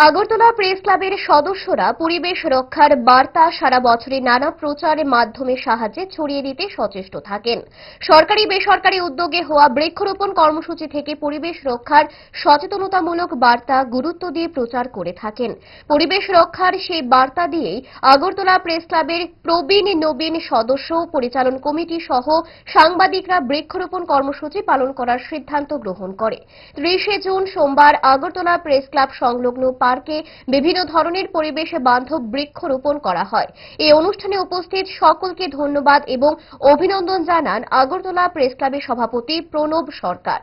Agartala press ক্লাবের সদস্যরা পরিবেশ রক্ষার বার্তা সারা বছরে নানা প্রচারের মাধ্যমে সাহায্যে ছড়িয়ে দিতে সচেষ্ট থাকেন। সরকারি বেসরকারি উদ্যোগে হওয়া বৃক্ষরোপণ কর্মসূচি থেকে পরিবেশ রক্ষার সচেতনতামূলক বার্তা গুরুত্ব দিয়ে প্রচার করে থাকেন। পরিবেশ রক্ষার সেই বার্তা দিয়েই আগরতলা প্রেস ক্লাবের প্রবীণ নবীন সদস্য পরিচালন কমিটি সহ সাংবাদিকরা বৃক্ষরোপণ কর্মসূচি পালন করার সিদ্ধান্ত গ্রহণ করে। 30 জুন সোমবার আগরতলা প্রেস ক্লাব সংলগ্ন পার্কে বিভিন্ন ধরনের পরিবেশ বান্ধব বৃক্ষরোপণ করা হয়। এই অনুষ্ঠানে উপস্থিত সকলকে ধন্যবাদ এবং অভিনন্দন জানান আগরতলা প্রেস ক্লাবের সভাপতি প্রণব সরকার।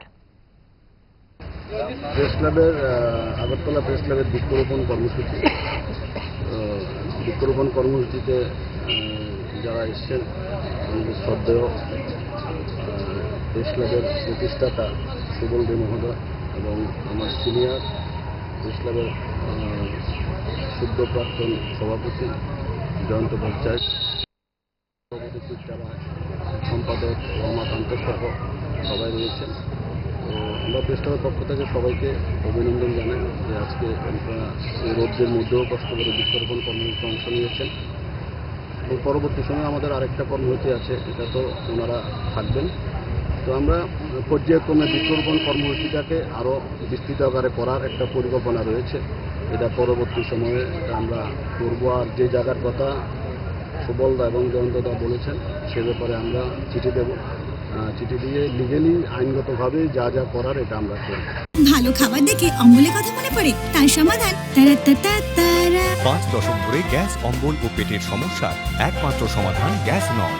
প্রেস ক্লাবের আগরতলা প্রেস ক্লাবের বৃক্ষরোপণ কর্মসূচিতে যারা এসছেন আমাদের শ্রদ্ধেয় প্রেস ক্লাবের প্রতিষ্ঠাতা সুবল দে মহোদয় এবং আমার সিনিয়র প্রেস ক্লাবের শুদ্ধ প্রাক্তন সভাপতি জয়ন্ত ভট্টাচার্য, যারা সম্পাদক রমাকান্ত সহ সবাই রয়েছেন। তো আমরা প্রেস ক্লাবের পক্ষ থেকে সবাইকে অভিনন্দন জানাই যে আজকে আপনারা এই রোদ্রের মধ্যেও কষ্ট করে বৃক্ষরোপণ কর্মসূচিতে অংশ নিয়েছেন। এবং পরবর্তী সময়ে আমাদের আরেকটা কর্মসূচি আছে, এটা তো ওনারা থাকবেন। তো আমরা পর্যায়ক্রমে বৃক্ষরোপণ কর্মসূচিটাকে আরও বিস্তৃত আকারে করার একটা পরিকল্পনা রয়েছে। এটা পরবর্তী সময়ে আমরা করব। আর যে জায়গার কথা সুবলদা এবং জয়ন্তদা বলেছেন সে ব্যাপারে আমরা চিঠি দেব, চিঠি দিয়ে লিগেলি আইনগতভাবে যা যা করার এটা আমরা করব। ভালো খাবার দেখে অম্বলের কথা মনে পড়ে, তার সমাধান 5 দশক ধরে গ্যাস, অম্বল ও পেটের সমস্যার একমাত্র সমাধান গ্যাস নয়।